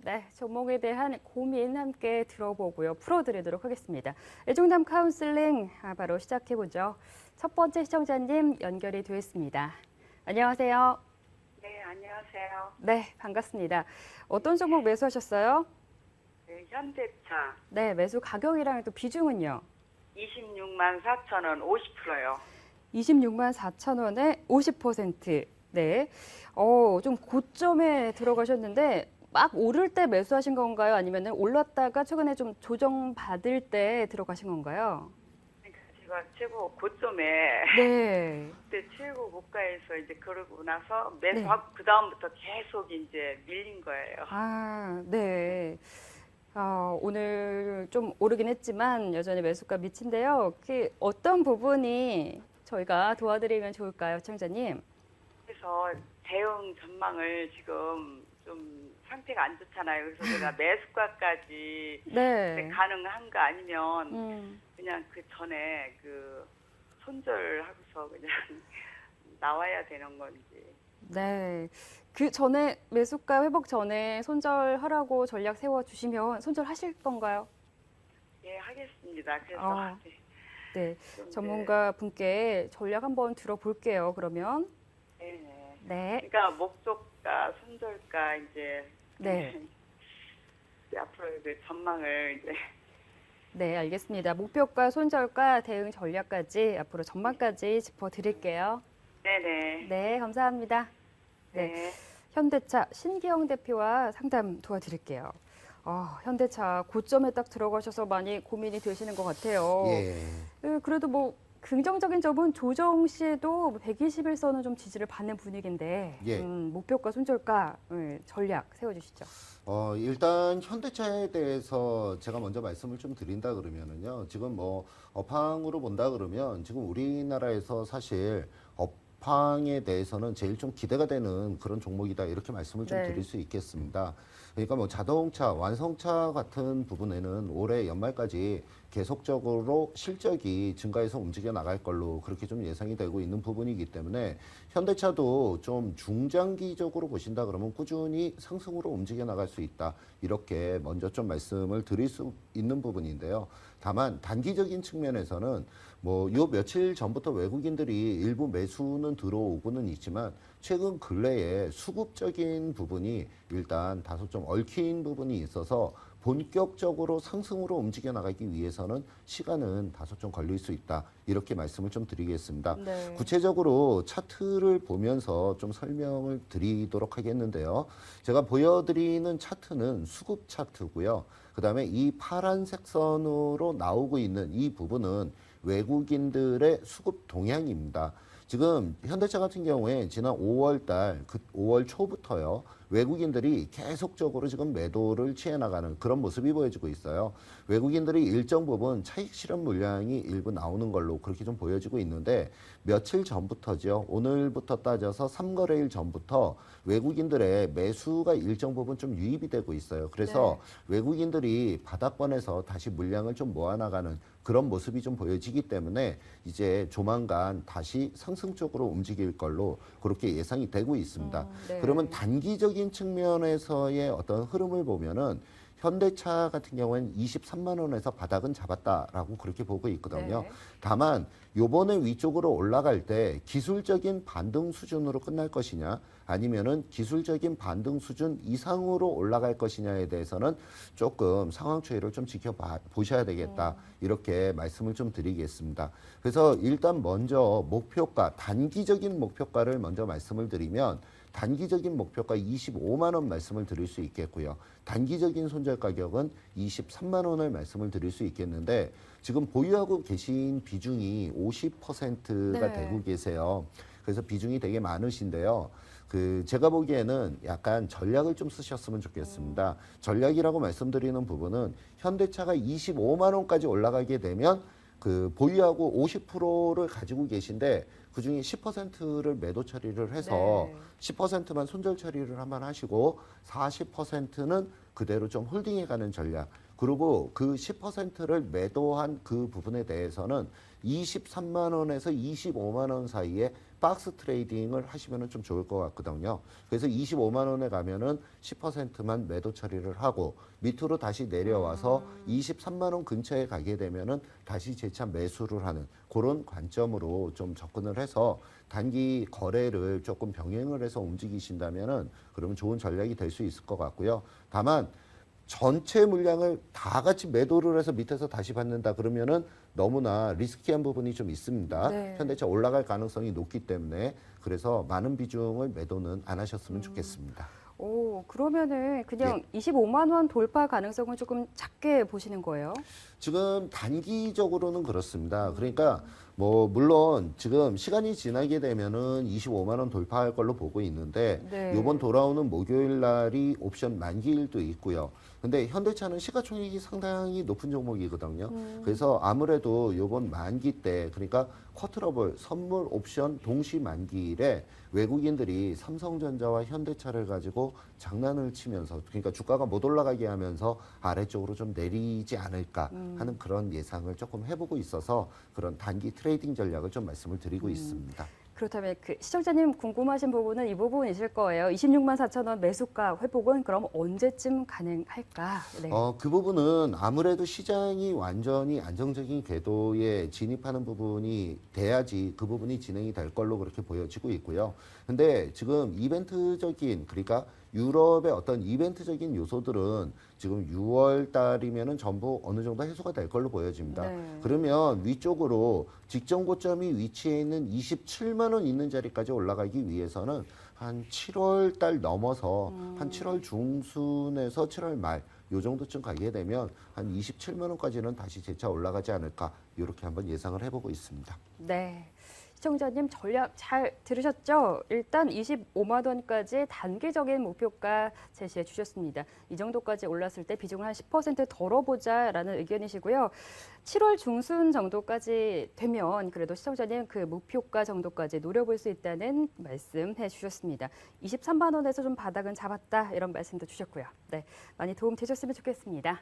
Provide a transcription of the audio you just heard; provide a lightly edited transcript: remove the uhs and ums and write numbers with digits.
네, 종목에 대한 고민 함께 들어보고요. 풀어드리도록 하겠습니다. 애정담 카운슬링 바로 시작해보죠. 첫 번째 시청자님 연결이 되었습니다. 안녕하세요. 네, 안녕하세요. 네, 반갑습니다. 어떤 종목 매수하셨어요? 네, 현대차 네, 매수 가격이랑 또 비중은요? 26만 4천 원 50%요. 26만 4천 원에 50%. 네. 좀 고점에 들어가셨는데 막 오를 때 매수하신 건가요? 아니면 올랐다가 최근에 좀 조정받을 때 들어가신 건가요? 그러니까 제가 최고 고점에 네. 그때 최고 고가에서 이제 그러고 나서 네. 매수하고 그 다음부터 계속 이제 밀린 거예요. 아, 네. 오늘 좀 오르긴 했지만 여전히 매수가 미친데요. 어떤 부분이 저희가 도와드리면 좋을까요, 시청자님? 그래서 대응 전망을 지금 좀 상태가 안 좋잖아요. 그래서 제가 매수가까지 네. 가능한가 아니면 음. 그냥 그 전에 그 손절하고서 그냥 나와야 되는 건지. 네. 그 전에 매수가 회복 전에 손절하라고 전략 세워주시면 손절하실 건가요? 예, 하겠습니다. 그래서 어. 네. 좀 전문가 분께 전략 한번 들어볼게요, 그러면. 네, 네. 네. 그러니까 목표가, 손절가 이제 네. 이제 앞으로 그 전망을 이제 네, 알겠습니다. 목표가, 손절가, 대응 전략까지 앞으로 전망까지 짚어드릴게요. 네네. 네, 감사합니다. 네. 네. 현대차 신기영 대표와 상담 도와드릴게요. 현대차 고점에 딱 들어가셔서 많이 고민이 되시는 것 같아요. 예. 그래도 뭐 긍정적인 점은 조정 시에도 121선은 좀 지지를 받는 분위기인데 예. 목표가 손절가 전략 세워주시죠. 일단 현대차에 대해서 제가 먼저 말씀을 좀 드린다 그러면은요. 지금 뭐 업황으로 본다 그러면 지금 우리나라에서 사실 업황에 대해서는 제일 좀 기대가 되는 그런 종목이다 이렇게 말씀을 좀 네. 드릴 수 있겠습니다. 그러니까 뭐 자동차, 완성차 같은 부분에는 올해 연말까지 계속적으로 실적이 증가해서 움직여 나갈 걸로 그렇게 좀 예상이 되고 있는 부분이기 때문에 현대차도 좀 중장기적으로 보신다 그러면 꾸준히 상승으로 움직여 나갈 수 있다. 이렇게 먼저 좀 말씀을 드릴 수 있는 부분인데요. 다만 단기적인 측면에서는 뭐 요 며칠 전부터 외국인들이 일부 매수는 들어오고는 있지만 최근 근래에 수급적인 부분이 일단 다소 좀 얽힌 부분이 있어서 본격적으로 상승으로 움직여 나가기 위해서는 시간은 다소 좀 걸릴 수 있다. 이렇게 말씀을 좀 드리겠습니다. 네. 구체적으로 차트를 보면서 좀 설명을 드리도록 하겠는데요. 제가 보여드리는 차트는 수급 차트고요. 그다음에 이 파란색 선으로 나오고 있는 이 부분은 외국인들의 수급 동향입니다. 지금 현대차 같은 경우에 지난 5월 달, 5월 초부터요. 외국인들이 계속적으로 지금 매도를 취해 나가는 그런 모습이 보여지고 있어요. 외국인들이 일정 부분 차익 실현 물량이 일부 나오는 걸로 그렇게 좀 보여지고 있는데 며칠 전부터죠. 오늘부터 따져서 3거래일 전부터 외국인들의 매수가 일정 부분 좀 유입이 되고 있어요. 그래서 외국인들이 바닥권에서 다시 물량을 좀 모아나가는 그런 모습이 좀 보여지기 때문에 이제 조만간 다시 상승 쪽으로 움직일 걸로 그렇게 예상이 되고 있습니다. 네. 그러면 단기적인 측면에서의 어떤 흐름을 보면은 현대차 같은 경우에는 23만 원에서 바닥은 잡았다라고 그렇게 보고 있거든요. 네. 다만 요번에 위쪽으로 올라갈 때 기술적인 반등 수준으로 끝날 것이냐 아니면은 기술적인 반등 수준 이상으로 올라갈 것이냐에 대해서는 조금 상황 추이를 좀 지켜보셔야 되겠다. 이렇게 말씀을 좀 드리겠습니다. 그래서 일단 먼저 목표가, 단기적인 목표가를 먼저 말씀을 드리면 단기적인 목표가 25만 원 말씀을 드릴 수 있겠고요. 단기적인 손절 가격은 23만 원을 말씀을 드릴 수 있겠는데 지금 보유하고 계신 비중이 50%가 네. 되고 계세요. 그래서 비중이 되게 많으신데요. 제가 보기에는 약간 전략을 좀 쓰셨으면 좋겠습니다. 전략이라고 말씀드리는 부분은 현대차가 25만 원까지 올라가게 되면 보유하고 50%를 가지고 계신데 그중에 10%를 매도 처리를 해서 네. 10%만 손절 처리를 한번 하시고 40%는 그대로 좀 홀딩해 가는 전략. 그리고 그 10%를 매도한 그 부분에 대해서는 23만 원에서 25만 원 사이에 박스 트레이딩을 하시면 좀 좋을 것 같거든요. 그래서 25만 원에 가면은 10%만 매도 처리를 하고 밑으로 다시 내려와서 23만 원 근처에 가게 되면은 다시 재차 매수를 하는 그런 관점으로 좀 접근을 해서 단기 거래를 조금 병행을 해서 움직이신다면은 그러면 좋은 전략이 될 수 있을 것 같고요. 다만 전체 물량을 다 같이 매도를 해서 밑에서 다시 받는다 그러면은 너무나 리스키한 부분이 좀 있습니다. 네. 현대차 올라갈 가능성이 높기 때문에 그래서 많은 비중을 매도는 안 하셨으면 좋겠습니다. 오, 그러면은 그냥 예. 25만 원 돌파 가능성은 조금 작게 보시는 거예요? 지금 단기적으로는 그렇습니다. 그러니까 뭐 물론 지금 시간이 지나게 되면은 25만 원 돌파할 걸로 보고 있는데 네. 요번 돌아오는 목요일 날이 옵션 만기일도 있고요. 근데 현대차는 시가총액이 상당히 높은 종목이거든요. 그래서 아무래도 요번 만기 때 그러니까 쿼터러블 선물 옵션 동시 만기일에 외국인들이 삼성전자와 현대차를 가지고 장난을 치면서 그러니까 주가가 못 올라가게 하면서 아래쪽으로 좀 내리지 않을까 하는 그런 예상을 조금 해보고 있어서 그런 단기 트레이딩 전략을 좀 말씀을 드리고 있습니다. 그렇다면 그 시청자님 궁금하신 부분은 이 부분이실 거예요. 26만 4천 원 매수가 회복은 그럼 언제쯤 가능할까? 네. 그 부분은 아무래도 시장이 완전히 안정적인 궤도에 진입하는 부분이 돼야지 그 부분이 진행이 될 걸로 그렇게 보여지고 있고요. 근데 지금 이벤트적인 그러니까 유럽의 어떤 이벤트적인 요소들은 지금 6월 달이면은 전부 어느 정도 해소가 될 걸로 보여집니다. 네. 그러면 위쪽으로 직전 고점이 위치해 있는 27만 원 있는 자리까지 올라가기 위해서는 한 7월 달 넘어서 한 7월 중순에서 7월 말 요 정도쯤 가게 되면 한 27만 원까지는 다시 재차 올라가지 않을까 이렇게 한번 예상을 해보고 있습니다. 네. 시청자님 전략 잘 들으셨죠? 일단 25만 원까지 단기적인 목표가 제시해 주셨습니다. 이 정도까지 올랐을 때 비중을 한 10% 덜어보자라는 의견이시고요. 7월 중순 정도까지 되면 그래도 시청자님 그 목표가 정도까지 노려볼 수 있다는 말씀해 주셨습니다. 23만 원에서 좀 바닥은 잡았다 이런 말씀도 주셨고요. 네, 많이 도움 되셨으면 좋겠습니다.